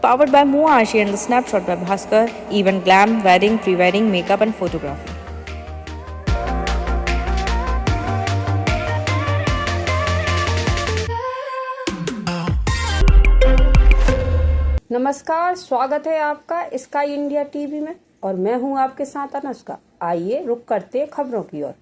Powered by Muashi and the Snapshot by Bhaskar, event glam, wedding, pre-wedding, makeup and photography. नमस्कार, स्वागत है आपका sky India TV में और मैं हूं आपके साथ अनुष्का। आइए रुक करते हैं खबरों की ओर।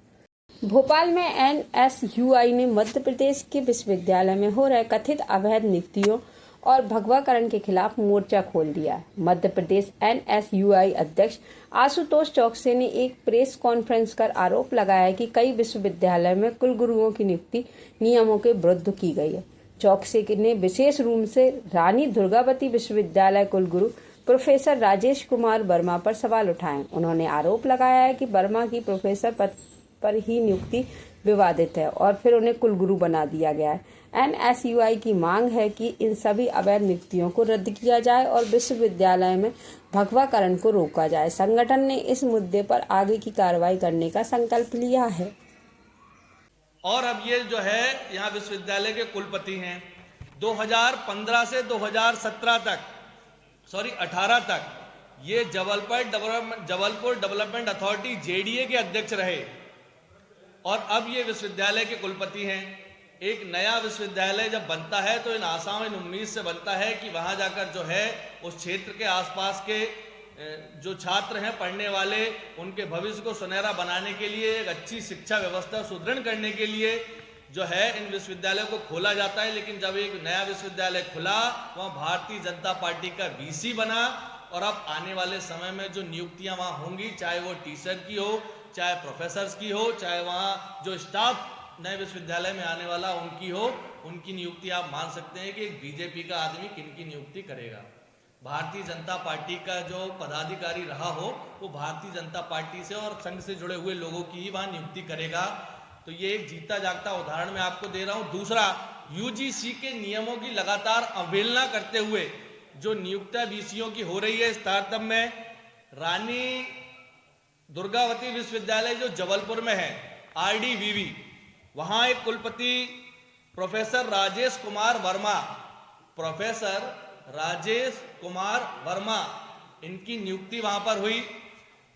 भोपाल में एनएसयूआई ने मध्य प्रदेश के विश्वविद्यालय में हो रहे कथित अवैध नियुक्तियों और भगवाकरण के खिलाफ मोर्चा खोल दिया है। मध्य प्रदेश एनएसयूआई अध्यक्ष आशुतोष चौकसे ने एक प्रेस कॉन्फ्रेंस कर आरोप लगाया कि कई विश्वविद्यालय में कुलगुरुओं की नियुक्ति नियमों के विरुद्ध की गई है। चौकसे ने विशेष रूप से रानी दुर्गावती विश्वविद्यालय कुलगुरु प्रोफेसर राजेश कुमार वर्मा पर सवाल उठाए। उन्होंने आरोप लगाया है कि वर्मा की प्रोफेसर पद पर ही नियुक्ति विवादित है और फिर उन्हें कुलगुरु बना दिया गया है। एनएसयूआई की मांग है कि इन सभी अवैध नियुक्तियों को रद्द किया जाए और विश्वविद्यालय में भगवाकरण को रोका जाए। संगठन ने इस मुद्दे पर आगे की कार्रवाई करने का संकल्प लिया है। और अब ये जो है यहाँ विश्वविद्यालय के कुलपति हैं 2015 से 2017 तक 18 तक ये जबलपुर डेवलपमेंट अथॉरिटी जेडीए के अध्यक्ष रहे और अब ये विश्वविद्यालय के कुलपति हैं। एक नया विश्वविद्यालय जब बनता है तो इन आशाओं इन उम्मीद से बनता है कि वहाँ जाकर जो है उस क्षेत्र के आसपास के जो छात्र हैं पढ़ने वाले उनके भविष्य को सुनहरा बनाने के लिए एक अच्छी शिक्षा व्यवस्था सुदृढ़ करने के लिए जो है इन विश्वविद्यालयों को खोला जाता है। लेकिन जब एक नया विश्वविद्यालय खुला वहाँ भारतीय जनता पार्टी का वीसी बना और अब आने वाले समय में जो नियुक्तियाँ वहाँ होंगी, चाहे वो टीचर की हो, चाहे प्रोफेसर्स की हो, चाहे वहाँ जो स्टाफ नए विश्वविद्यालय में आने वाला उनकी हो, उनकी नियुक्ति आप मान सकते हैं कि एक बीजेपी का आदमी किनकी नियुक्ति करेगा। भारतीय जनता पार्टी का जो पदाधिकारी रहा हो वो भारतीय जनता पार्टी से और संघ से जुड़े हुए लोगों की ही वहाँ नियुक्ति करेगा। तो ये एक जीता जागता उदाहरण मैं आपको दे रहा हूँ। दूसरा, यूजीसी के नियमों की लगातार अवहेलना करते हुए जो नियुक्तियां वीसीओं की हो रही है इस तारतम्य में रानी दुर्गावती विश्वविद्यालय जो जबलपुर में है RDVV, वहाँ एक कुलपति प्रोफेसर राजेश कुमार वर्मा इनकी नियुक्ति वहां पर हुई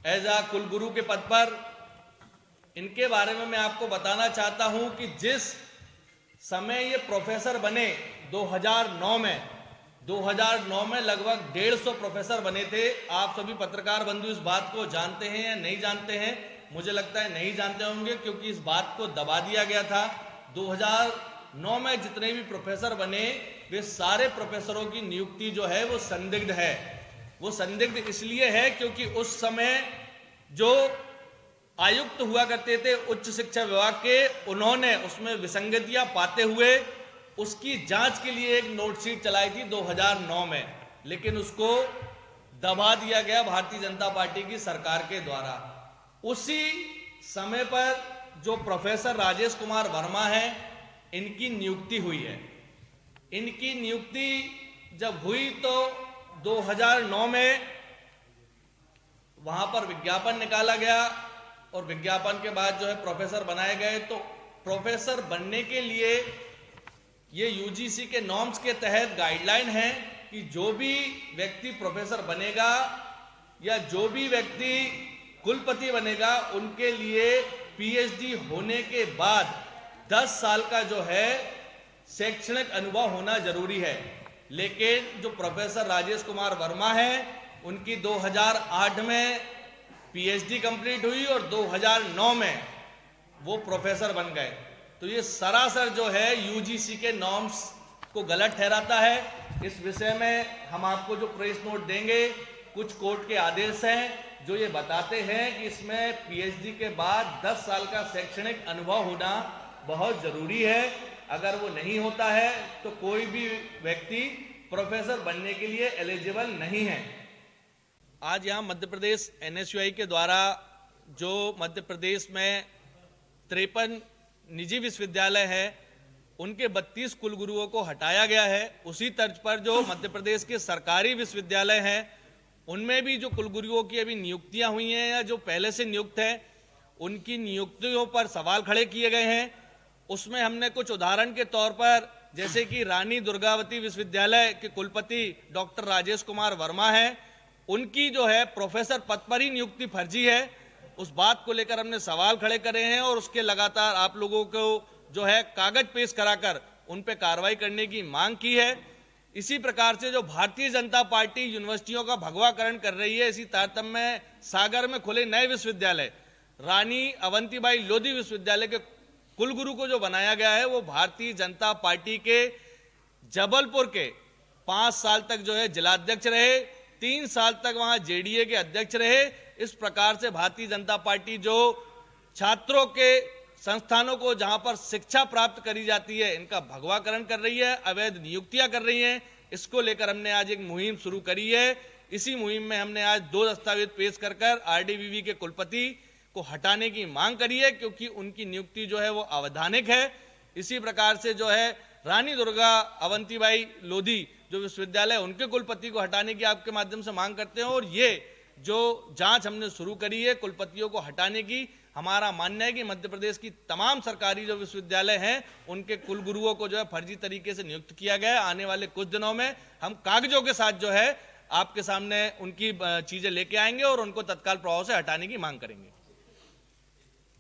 एज आ कुलगुरु के पद पर। इनके बारे में मैं आपको बताना चाहता हूं कि जिस समय ये प्रोफेसर बने 2009 में लगभग 150 प्रोफेसर बने थे। आप सभी पत्रकार बंधु इस बात को जानते हैं या नहीं जानते हैं? मुझे लगता है नहीं जानते होंगे क्योंकि इस बात को दबा दिया गया था। 2009 में जितने भी प्रोफेसर बने वे सारे प्रोफेसरों की नियुक्ति जो है वो संदिग्ध है। वो संदिग्ध इसलिए है क्योंकि उस समय जो आयुक्त हुआ करते थे उच्च शिक्षा विभाग के, उन्होंने उसमें विसंगतियां पाते हुए उसकी जांच के लिए एक नोटशीट चलाई थी 2009 में, लेकिन उसको दबा दिया गया भारतीय जनता पार्टी की सरकार के द्वारा। उसी समय पर जो प्रोफेसर राजेश कुमार वर्मा हैं इनकी नियुक्ति हुई है। इनकी नियुक्ति जब हुई तो 2009 में वहां पर विज्ञापन निकाला गया और विज्ञापन के बाद जो है प्रोफेसर बनाए गए। तो प्रोफेसर बनने के लिए ये यूजीसी के नॉर्म्स के तहत गाइडलाइन है कि जो भी व्यक्ति प्रोफेसर बनेगा या जो भी व्यक्ति कुलपति बनेगा उनके लिए पीएचडी होने के बाद 10 साल का जो है शैक्षणिक अनुभव होना जरूरी है। लेकिन जो प्रोफेसर राजेश कुमार वर्मा हैं उनकी 2008 में पीएचडी कंप्लीट हुई और 2009 में वो प्रोफेसर बन गए। तो ये सरासर जो है यूजीसी के नॉर्म्स को गलत ठहराता है। इस विषय में हम आपको जो प्रेस नोट देंगे, कुछ कोर्ट के आदेश हैं जो ये बताते हैं कि इसमें पीएचडी के बाद 10 साल का शैक्षणिक अनुभव होना बहुत जरूरी है। अगर वो नहीं होता है तो कोई भी व्यक्ति प्रोफेसर बनने के लिए एलिजिबल नहीं है। आज यहाँ मध्य प्रदेश एनएसयूआई के द्वारा जो मध्य प्रदेश में 53 निजी विश्वविद्यालय है उनके 32 कुलगुरुओं को हटाया गया है। उसी तर्ज पर जो मध्य प्रदेश के सरकारी विश्वविद्यालय हैं उनमें भी जो कुलगुरुओं की अभी नियुक्तियां हुई हैं या जो पहले से नियुक्त हैं उनकी नियुक्तियों पर सवाल खड़े किए गए हैं। उसमें हमने कुछ उदाहरण के तौर पर जैसे कि रानी दुर्गावती विश्वविद्यालय के कुलपति डॉक्टर राजेश कुमार वर्मा हैं, उनकी जो है प्रोफेसर पद पर ही नियुक्ति फर्जी है। उस बात को लेकर हमने सवाल खड़े करे हैं और उसके लगातार आप लोगों को जो है कागज पेश कराकर उन पे कार्रवाई करने की मांग की है। इसी प्रकार से जो भारतीय जनता पार्टी यूनिवर्सिटियों का भगवाकरण कर रही है, इसी तारतम्य में सागर में खुले नए विश्वविद्यालय रानी अवंतीबाई लोधी विश्वविद्यालय के कुलगुरु को जो बनाया गया है वो भारतीय जनता पार्टी के जबलपुर के 5 साल तक जो है जिलाध्यक्ष रहे, 3 साल तक वहां जेडीए के अध्यक्ष रहे। इस प्रकार से भारतीय जनता पार्टी जो छात्रों के संस्थानों को जहां पर शिक्षा प्राप्त करी जाती है इनका भगवाकरण कर रही है, अवैध नियुक्तियां कर रही हैं। इसको लेकर हमने आज एक मुहिम शुरू करी है। इसी मुहिम में हमने आज 2 दस्तावेज पेश कर आरडीवीवी के कुलपति को हटाने की मांग करी है, क्योंकि उनकी नियुक्ति जो है वो अवैधानिक है। इसी प्रकार से जो है रानी दुर्गा अवंतीबाई लोधी जो विश्वविद्यालय उनके कुलपति को हटाने की आपके माध्यम से मांग करते हैं। और ये जो जांच हमने शुरू करी है कुलपतियों को हटाने की, हमारा मानना है कि मध्य प्रदेश की तमाम सरकारी जो विश्वविद्यालय हैं उनके कुलगुरुओं को जो है फर्जी तरीके से नियुक्त किया गया है। आने वाले कुछ दिनों में हम कागजों के साथ जो है आपके सामने उनकी चीजें लेके आएंगे और उनको तत्काल प्रभाव से हटाने की मांग करेंगे।